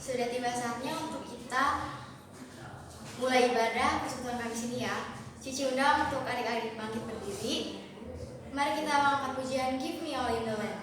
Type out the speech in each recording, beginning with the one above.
sudah tiba saatnya untuk kita mulai ibadah persekutuan Kamis ini ya. Cici undang untuk adik-adik bangkit berdiri. Mari kita mengangkat pujian Give Me All in the Land.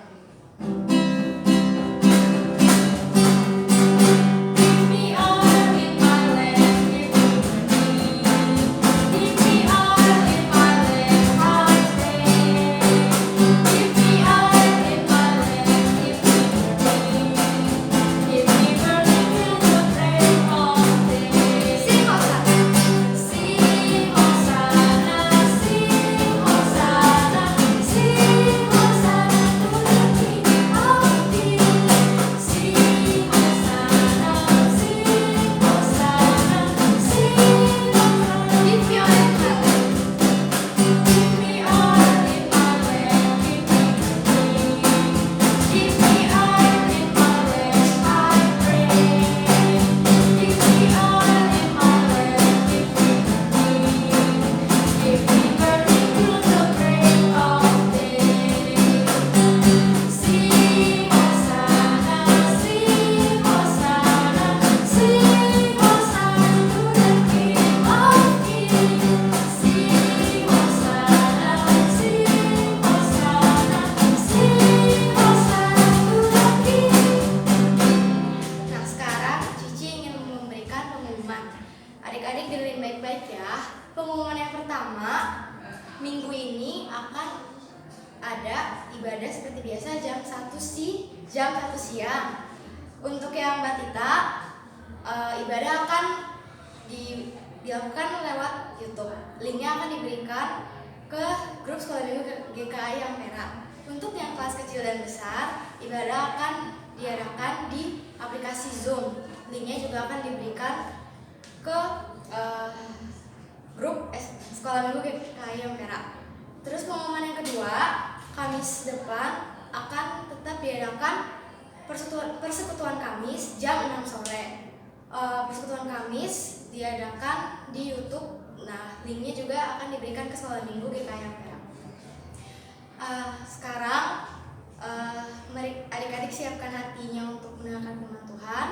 Adik-adik dengerin baik-baik ya. Pengumuman yang pertama, minggu ini akan ada ibadah seperti biasa jam 1 siang. Untuk yang Mbak Tita, ibadah akan dilakukan lewat YouTube. Linknya akan diberikan ke grup sekolah minggu GKI yang merah. Untuk yang kelas kecil dan besar, ibadah akan diadakan di aplikasi Zoom. Linknya juga akan diberikan ke grup sekolah minggu GKI yang merah. Terus pengumuman yang kedua, Kamis depan akan tetap diadakan persekutuan Kamis jam 6 sore. Persekutuan Kamis diadakan di YouTube. Nah, linknya juga akan diberikan ke sekolah minggu GKI yang merah. Sekarang mari adik-adik siapkan hatinya untuk mendengarkan firman Tuhan.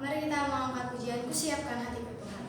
Mari kita mengangkat pujianku, siapkan hati ke Tuhan.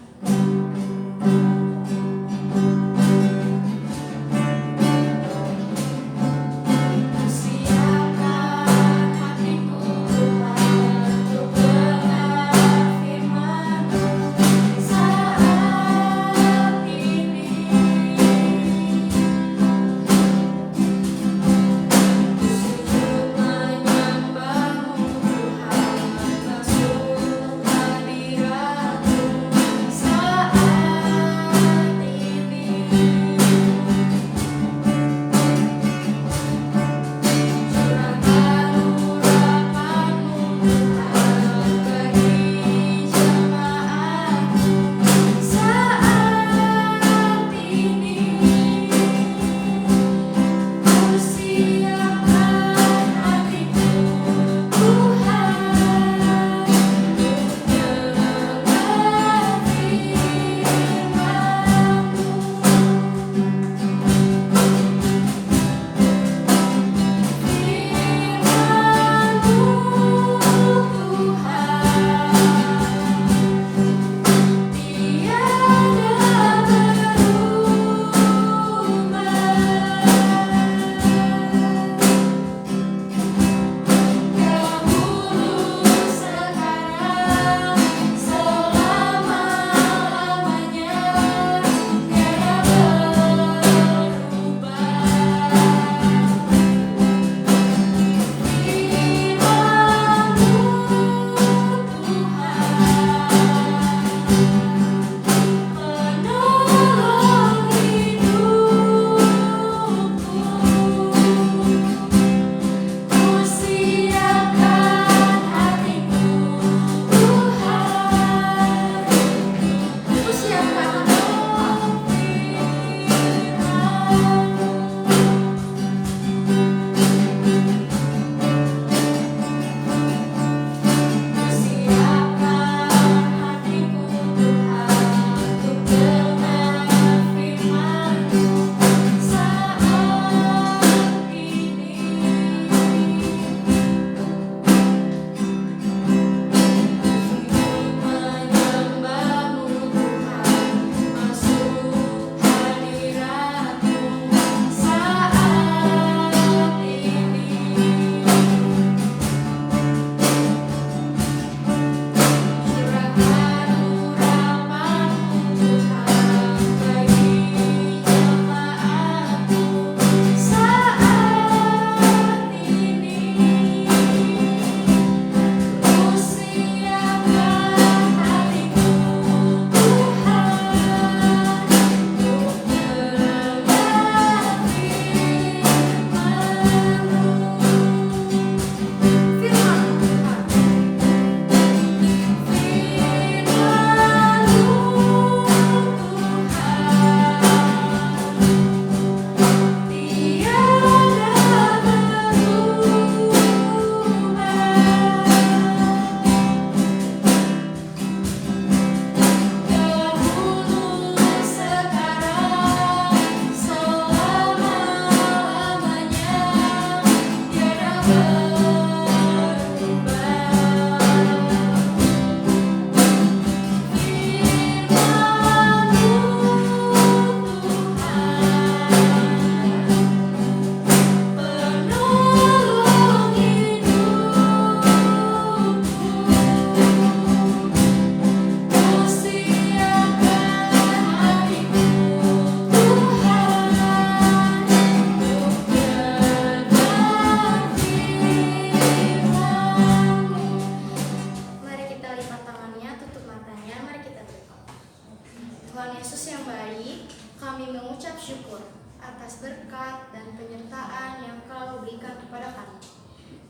syukur atas berkat dan penyertaan yang Kau berikan kepada kami.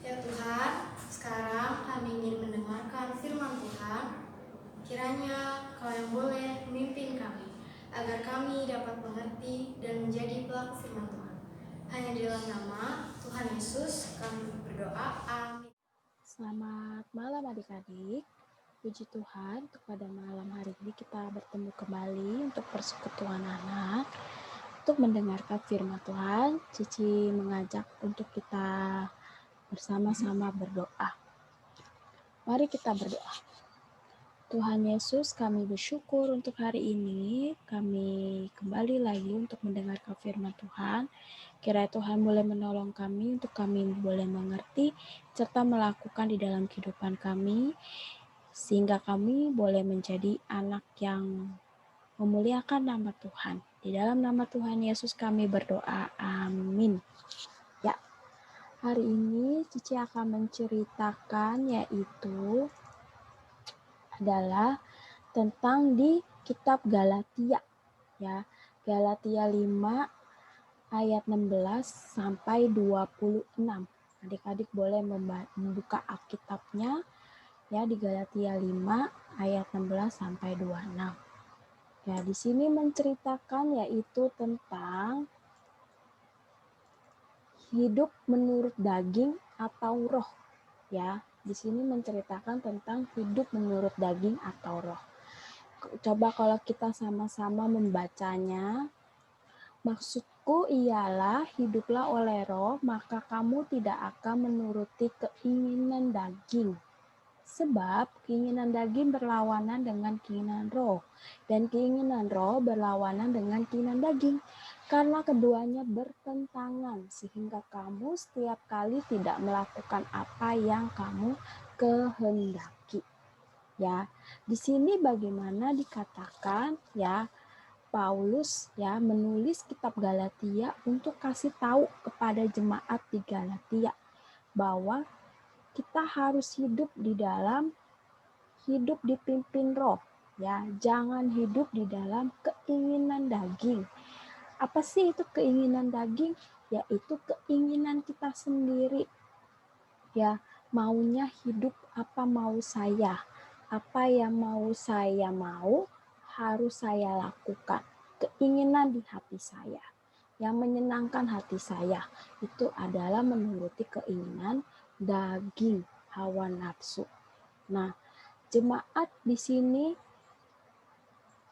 Ya Tuhan, sekarang kami ingin mendengarkan firman Tuhan. Kiranya Kau yang boleh memimpin kami, agar kami dapat mengerti dan menjadi pelaku firman Tuhan. Hanya di dalam nama Tuhan Yesus kami berdoa. Amin. Selamat malam adik-adik. Puji Tuhan, pada malam hari ini kita bertemu kembali untuk persekutuan anak. Untuk mendengarkan firman Tuhan, Cici mengajak untuk kita bersama-sama berdoa. Mari kita berdoa. Tuhan Yesus, kami bersyukur untuk hari ini. Kami kembali lagi untuk mendengarkan firman Tuhan. Kiranya Tuhan boleh menolong kami untuk kami boleh mengerti serta melakukan di dalam kehidupan kami, sehingga kami boleh menjadi anak yang memuliakan nama Tuhan. Di dalam nama Tuhan Yesus kami berdoa. Amin. Ya, hari ini Cici akan menceritakan yaitu adalah tentang di kitab Galatia. Ya, Galatia 5 ayat 16 sampai 26. Adik-adik boleh membuka Alkitabnya ya di Galatia 5 ayat 16 sampai 26. Ya, di sini menceritakan yaitu tentang hidup menurut daging atau roh. Ya, di sini menceritakan tentang hidup menurut daging atau roh. Coba kalau kita sama-sama membacanya. Maksudku ialah hiduplah oleh roh, maka kamu tidak akan menuruti keinginan daging. Sebab keinginan daging berlawanan dengan keinginan roh, dan keinginan roh berlawanan dengan keinginan daging. Karena keduanya bertentangan, sehingga kamu setiap kali tidak melakukan apa yang kamu kehendaki. Ya, di sini bagaimana dikatakan ya, Paulus ya menulis kitab Galatia untuk kasih tahu kepada jemaat di Galatia bahwa kita harus hidup dipimpin roh ya, jangan hidup di dalam keinginan daging. Apa sih itu keinginan daging? Yaitu keinginan kita sendiri. Ya, maunya hidup apa mau saya. Apa yang mau saya mau harus saya lakukan. Keinginan di hati saya yang menyenangkan hati saya itu adalah menuruti keinginan daging, hawa nafsu. Nah, jemaat di sini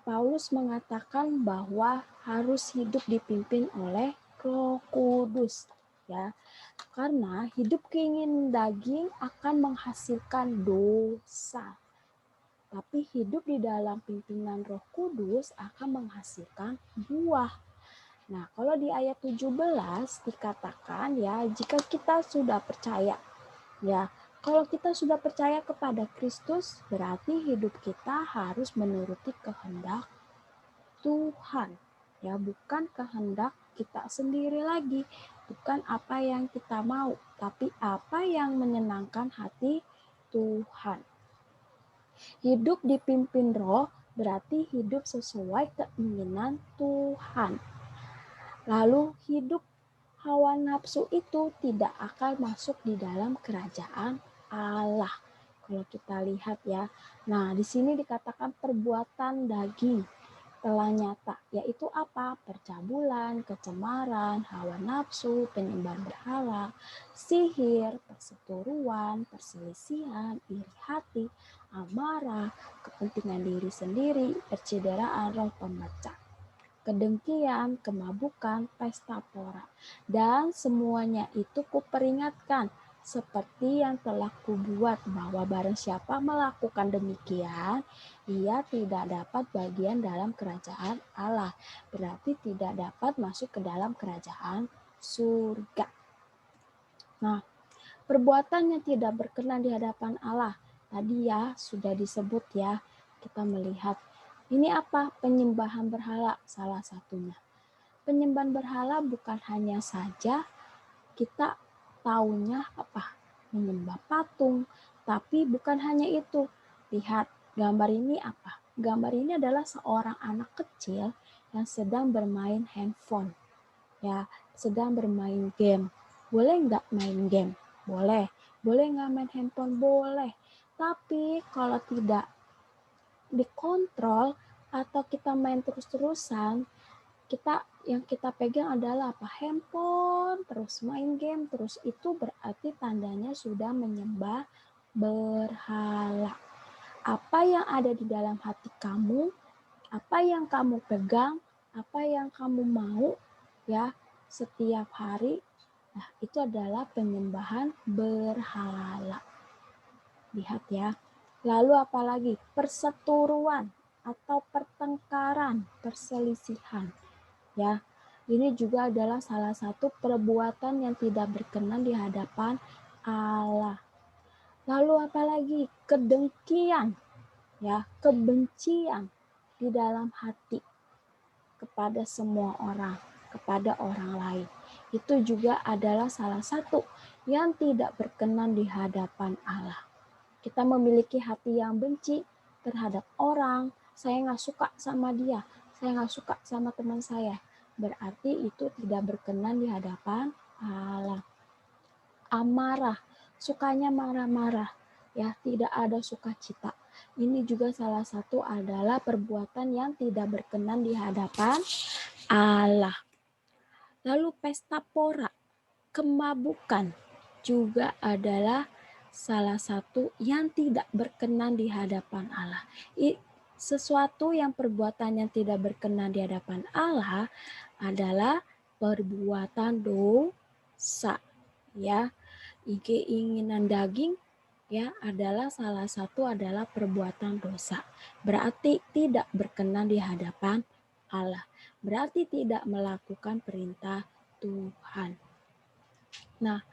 Paulus mengatakan bahwa harus hidup dipimpin oleh Roh Kudus, ya. Karena hidup keinginan daging akan menghasilkan dosa. Tapi hidup di dalam pimpinan Roh Kudus akan menghasilkan buah. Nah, kalau di ayat 17 dikatakan ya, jika kita sudah percaya, ya, kalau kita sudah percaya kepada Kristus, berarti hidup kita harus menuruti kehendak Tuhan. Ya, bukan kehendak kita sendiri lagi, bukan apa yang kita mau, tapi apa yang menyenangkan hati Tuhan. Hidup dipimpin roh berarti hidup sesuai keinginan Tuhan. Lalu hidup hawa nafsu itu tidak akan masuk di dalam kerajaan Allah. Kalau kita lihat ya. Nah, di sini dikatakan perbuatan daging telah nyata, yaitu apa? Percabulan, kecemaran, hawa nafsu, penyembahan berhala, sihir, perseteruan, perselisihan, iri hati, amarah, kepentingan diri sendiri, percederaan, roh pemecah, kedengkian, kemabukan, pesta pora, dan semuanya itu kuperingatkan, seperti yang telah kubuat, bahwa barang siapa melakukan demikian, ia tidak dapat bagian dalam kerajaan Allah. Berarti tidak dapat masuk ke dalam kerajaan surga. Nah, perbuatan yang tidak berkenan di hadapan Allah, tadi ya sudah disebut ya, kita melihat ini apa? Penyembahan berhala salah satunya. Penyembahan berhala bukan hanya saja kita taunya apa? Menyembah patung, tapi bukan hanya itu. Lihat gambar ini apa? Gambar ini adalah seorang anak kecil yang sedang bermain handphone, ya, sedang bermain game. Boleh nggak main game? Boleh. Boleh nggak main handphone? Boleh. Tapi kalau tidak dikontrol atau kita main terus-terusan, yang kita pegang adalah apa? Handphone, terus main game, terus itu berarti tandanya sudah menyembah berhala. Apa yang ada di dalam hati kamu, apa yang kamu pegang, apa yang kamu mau, ya, setiap hari, nah itu adalah penyembahan berhala. Lihat ya. Lalu apalagi? Perseteruan atau pertengkaran, perselisihan. Ya, ini juga adalah salah satu perbuatan yang tidak berkenan di hadapan Allah. Lalu apalagi? Kedengkian, ya, kebencian di dalam hati kepada semua orang, kepada orang lain. Itu juga adalah salah satu yang tidak berkenan di hadapan Allah. Kita memiliki hati yang benci terhadap orang, saya nggak suka sama dia, saya nggak suka sama teman saya. Berarti itu tidak berkenan di hadapan Allah. Amarah, sukanya marah-marah, ya, tidak ada sukacita. Ini juga salah satu adalah perbuatan yang tidak berkenan di hadapan Allah. Lalu pesta pora, kemabukan juga adalah salah satu yang tidak berkenan di hadapan Allah. Sesuatu yang perbuatan yang tidak berkenan di hadapan Allah adalah perbuatan dosa, ya. Keinginan daging, ya, adalah salah satu adalah perbuatan dosa. Berarti tidak berkenan di hadapan Allah. Berarti tidak melakukan perintah Tuhan. Nah,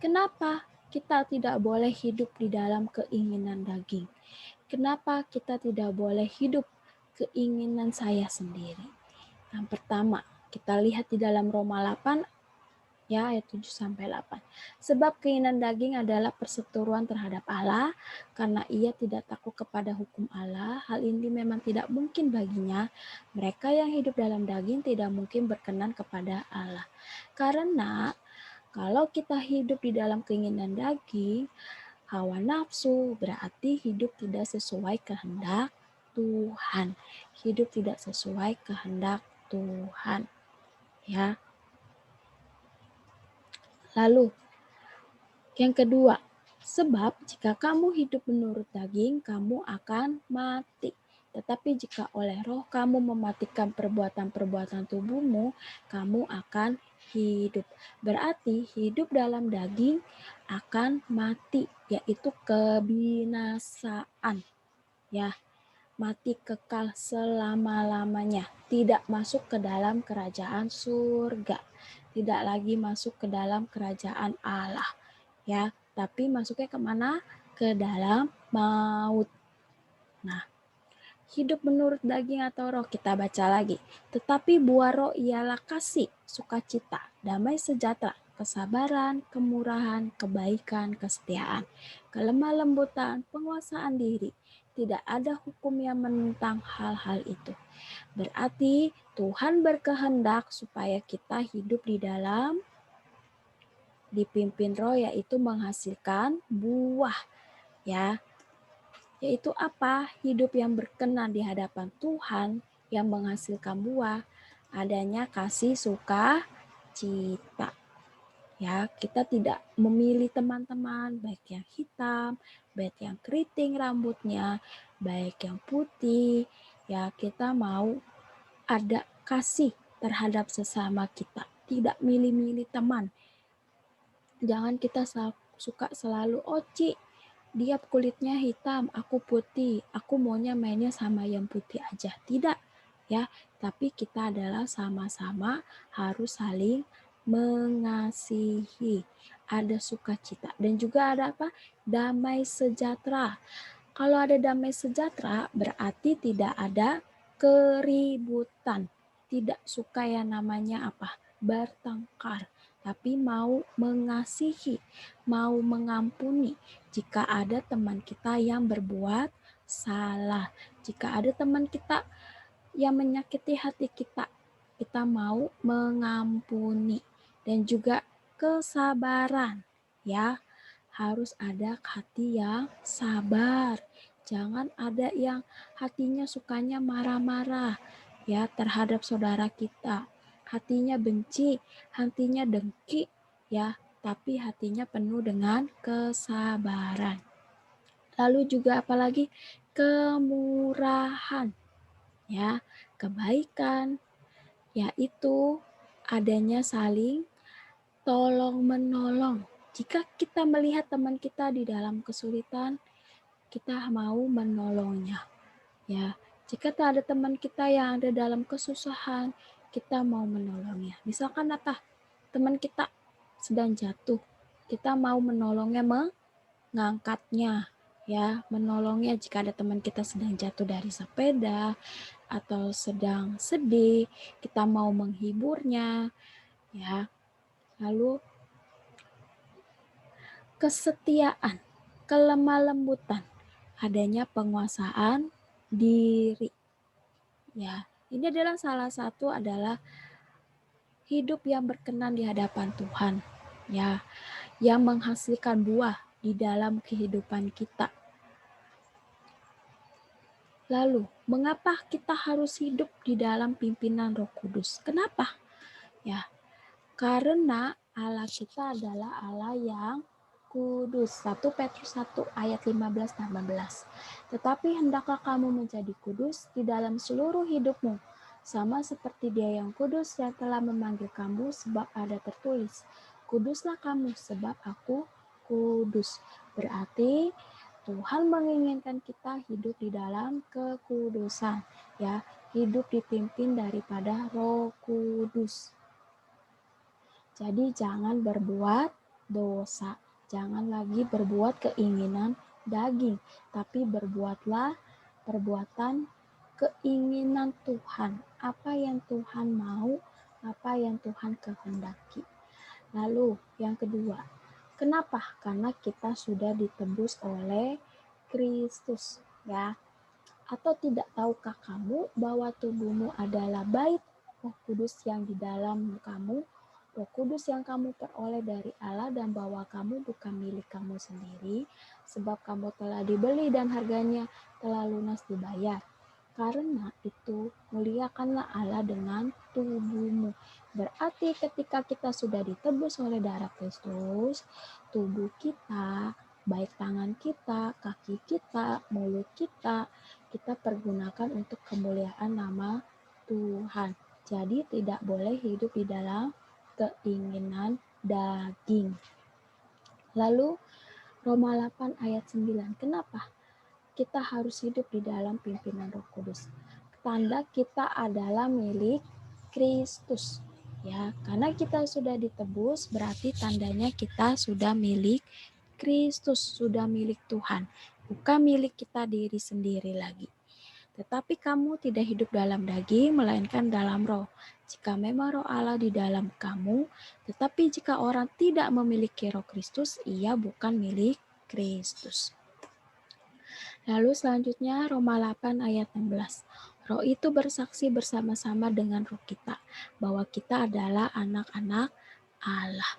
kenapa kita tidak boleh hidup di dalam keinginan daging? Kenapa kita tidak boleh hidup keinginan saya sendiri? Yang pertama, kita lihat di dalam Roma 8 ya, ayat 7 sampai 8. Sebab keinginan daging adalah perseteruan terhadap Allah, karena ia tidak takut kepada hukum Allah. Hal ini memang tidak mungkin baginya. Mereka yang hidup dalam daging tidak mungkin berkenan kepada Allah. Karena kalau kita hidup di dalam keinginan daging, hawa nafsu, berarti hidup tidak sesuai kehendak Tuhan. Hidup tidak sesuai kehendak Tuhan. Ya. Lalu, yang kedua, sebab jika kamu hidup menurut daging, kamu akan mati. Tetapi jika oleh roh kamu mematikan perbuatan-perbuatan tubuhmu, kamu akan hidup. Berarti hidup dalam daging akan mati, yaitu kebinasaan. Ya, mati kekal selama-lamanya. Tidak masuk ke dalam kerajaan surga. Tidak lagi masuk ke dalam kerajaan Allah. Ya, tapi masuknya kemana? Ke dalam maut. Nah, hidup menurut daging atau roh, kita baca lagi. Tetapi buah roh ialah kasih, sukacita, damai sejahtera, kesabaran, kemurahan, kebaikan, kesetiaan, kelemah lembutan, penguasaan diri. Tidak ada hukum yang menentang hal-hal itu. Berarti Tuhan berkehendak supaya kita hidup di dalam dipimpin roh, yaitu menghasilkan buah, ya. Yaitu apa? Hidup yang berkenan di hadapan Tuhan yang menghasilkan buah, adanya kasih, suka, cita. Ya, kita tidak memilih teman-teman baik yang hitam, baik yang keriting rambutnya, baik yang putih. Ya, kita mau ada kasih terhadap sesama kita, tidak milih-milih teman. Jangan kita suka selalu, oh Ci, dia kulitnya hitam, aku putih, aku maunya mainnya sama yang putih aja. Tidak, ya. Tapi kita adalah sama-sama harus saling mengasihi. Ada sukacita dan juga ada apa? Damai sejahtera. Kalau ada damai sejahtera berarti tidak ada keributan. Tidak suka yang namanya apa? Bertengkar. Tapi mau mengasihi, mau mengampuni jika ada teman kita yang berbuat salah. Jika ada teman kita yang menyakiti hati kita. Kita mau mengampuni dan juga kesabaran, ya. Harus ada hati yang sabar. Jangan ada yang hatinya sukanya marah-marah ya terhadap saudara kita. Hatinya benci, hatinya dengki ya, tapi hatinya penuh dengan kesabaran. Lalu juga apalagi kemurahan ya, kebaikan yaitu adanya saling tolong menolong. Jika kita melihat teman kita di dalam kesulitan, kita mau menolongnya. Ya, jika ada teman kita yang ada dalam kesusahan, kita mau menolongnya. Misalkan apa? Teman kita sedang jatuh, kita mau menolongnya mengangkatnya. Ya, menolongnya jika ada teman kita sedang jatuh dari sepeda atau sedang sedih, kita mau menghiburnya. Ya, lalu kesetiaan, kelemah lembutan, adanya penguasaan diri. Ya, ini adalah salah satu adalah hidup yang berkenan di hadapan Tuhan. Ya, yang menghasilkan buah di dalam kehidupan kita. Lalu, mengapa kita harus hidup di dalam pimpinan Roh Kudus? Kenapa? Ya, karena Allah kita adalah Allah yang kudus. 1 Petrus 1 ayat 15-18. Tetapi hendaklah kamu menjadi kudus di dalam seluruh hidupmu, sama seperti Dia yang kudus yang telah memanggil kamu, sebab ada tertulis, kuduslah kamu sebab aku kudus. Berarti Tuhan menginginkan kita hidup di dalam kekudusan, ya, hidup dipimpin daripada Roh Kudus. Jadi jangan berbuat dosa, jangan lagi berbuat keinginan daging, tapi berbuatlah perbuatan keinginan Tuhan, apa yang Tuhan mau, apa yang Tuhan kehendaki. Lalu yang kedua, kenapa? Karena kita sudah ditebus oleh Kristus, ya. Atau tidak tahukah kamu bahwa tubuhmu adalah bait Roh Kudus yang di dalam kamu, Roh Kudus yang kamu peroleh dari Allah, dan bahwa kamu bukan milik kamu sendiri, sebab kamu telah dibeli dan harganya telah lunas dibayar. Karena itu, muliakanlah Allah dengan tubuhmu. Berarti ketika kita sudah ditebus oleh darah Kristus, tubuh kita, baik tangan kita, kaki kita, mulut kita, kita pergunakan untuk kemuliaan nama Tuhan. Jadi tidak boleh hidup di dalam keinginan daging. Lalu Roma 8 ayat 9. Kenapa kita harus hidup di dalam pimpinan Roh Kudus? Tanda kita adalah milik Kristus. Ya, karena kita sudah ditebus, berarti tandanya kita sudah milik Kristus, sudah milik Tuhan, bukan milik kita diri sendiri lagi. Tetapi kamu tidak hidup dalam daging, melainkan dalam roh. Jika memang roh Allah di dalam kamu, tetapi jika orang tidak memiliki roh Kristus, ia bukan milik Kristus. Lalu selanjutnya Roma 8 ayat 16. Roh itu bersaksi bersama-sama dengan roh kita bahwa kita adalah anak-anak Allah.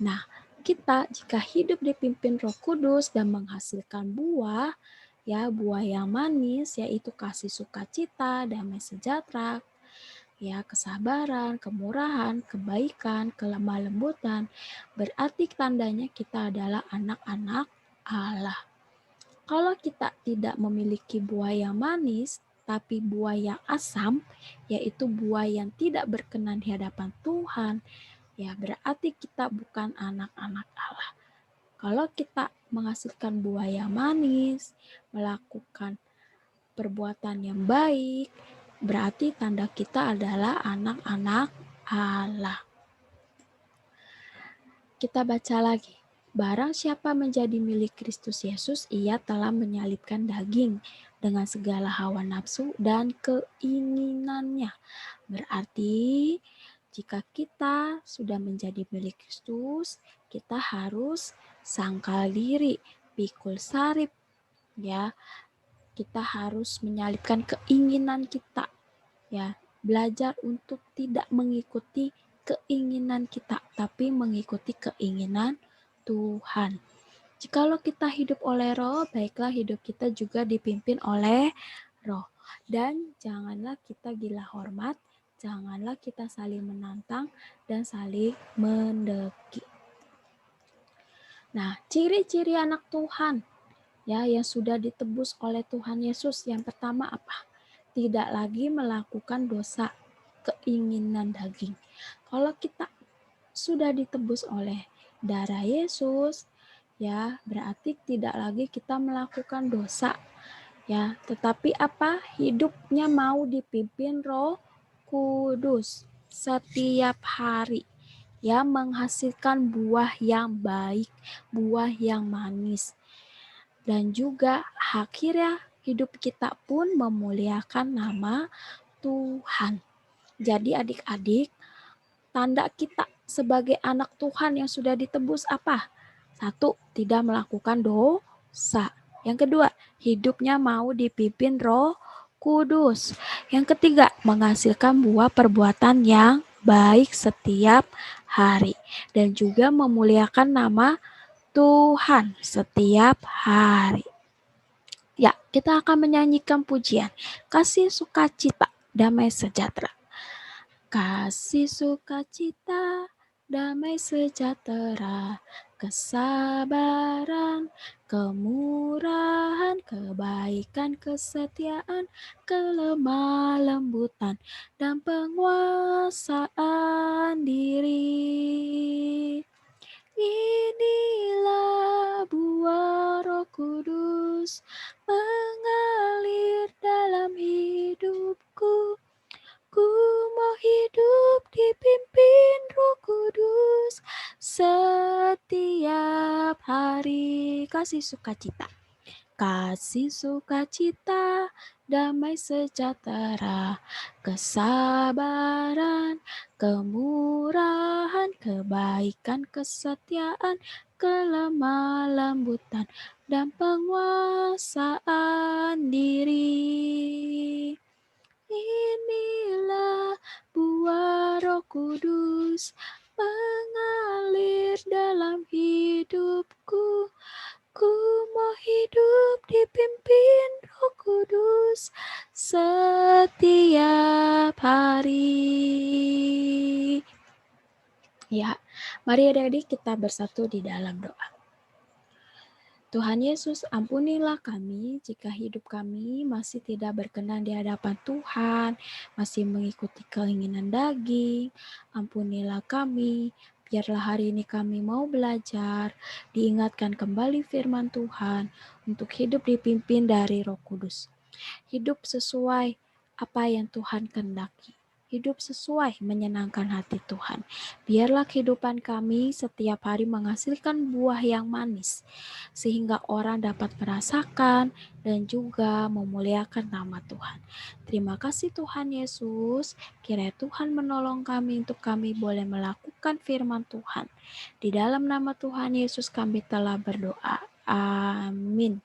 Nah, kita jika hidup dipimpin Roh Kudus dan menghasilkan buah, ya buah yang manis yaitu kasih sukacita, damai sejahtera, ya kesabaran, kemurahan, kebaikan, kelemah lembutan, berarti tandanya kita adalah anak-anak Allah. Kalau kita tidak memiliki buah yang manis, tapi buah yang asam, yaitu buah yang tidak berkenan di hadapan Tuhan, ya berarti kita bukan anak-anak Allah. Kalau kita menghasilkan buah yang manis, melakukan perbuatan yang baik, berarti tanda kita adalah anak-anak Allah. Kita baca lagi. Barang siapa menjadi milik Kristus Yesus, ia telah menyalibkan daging dengan segala hawa nafsu dan keinginannya. Berarti jika kita sudah menjadi milik Kristus, kita harus sangkal diri, pikul salib, ya. Kita harus menyalibkan keinginan kita, Ya, belajar untuk tidak mengikuti keinginan kita, tapi mengikuti keinginan Tuhan. Jikalau kita hidup oleh Roh, baiklah hidup kita juga dipimpin oleh Roh. Dan janganlah kita gila hormat, janganlah kita saling menantang dan saling mendeki. Nah, ciri-ciri anak Tuhan ya yang sudah ditebus oleh Tuhan Yesus, yang pertama apa? Tidak lagi melakukan dosa keinginan daging. Kalau kita sudah ditebus oleh darah Yesus, ya berarti tidak lagi kita melakukan dosa, ya, tetapi apa? Hidupnya mau dipimpin Roh Kudus setiap hari, ya, menghasilkan buah yang baik, buah yang manis, dan juga akhirnya hidup kita pun memuliakan nama Tuhan. Jadi adik-adik, tanda kita sebagai anak Tuhan yang sudah ditebus apa? 1. Tidak melakukan dosa. Yang kedua, hidupnya mau dipimpin Roh Kudus. Yang ketiga, menghasilkan buah perbuatan yang baik setiap hari. Dan juga memuliakan nama Tuhan setiap hari. Ya, kita akan menyanyikan pujian Kasih Sukacita Damai Sejahtera. Kasih sukacita, damai sejahtera, kesabaran, kemurahan, kebaikan, kesetiaan, kelemah lembutan, dan penguasaan diri. Inilah buah Roh Kudus mengalir dalam hidupku. Ku mau hidup dipimpin Roh Kudus setiap hari. Kasih sukacita. Kasih sukacita, damai sejahtera, kesabaran, kemurahan, kebaikan, kesetiaan, kelemah lembutan, dan penguasaan diri. Inilah buah Roh Kudus mengalir dalam hidupku. Ku mau hidup dipimpin Roh Kudus setiap hari. Ya, mari adik-adik kita bersatu di dalam doa. Tuhan Yesus, ampunilah kami jika hidup kami masih tidak berkenan di hadapan Tuhan, masih mengikuti keinginan daging. Ampunilah kami, biarlah hari ini kami mau belajar, diingatkan kembali firman Tuhan untuk hidup dipimpin dari Roh Kudus. Hidup sesuai apa yang Tuhan kehendaki. Hidup sesuai menyenangkan hati Tuhan. Biarlah kehidupan kami setiap hari menghasilkan buah yang manis, sehingga orang dapat merasakan dan juga memuliakan nama Tuhan. Terima kasih Tuhan Yesus, kiranya Tuhan menolong kami untuk kami boleh melakukan firman Tuhan. Di dalam nama Tuhan Yesus kami telah berdoa. Amin.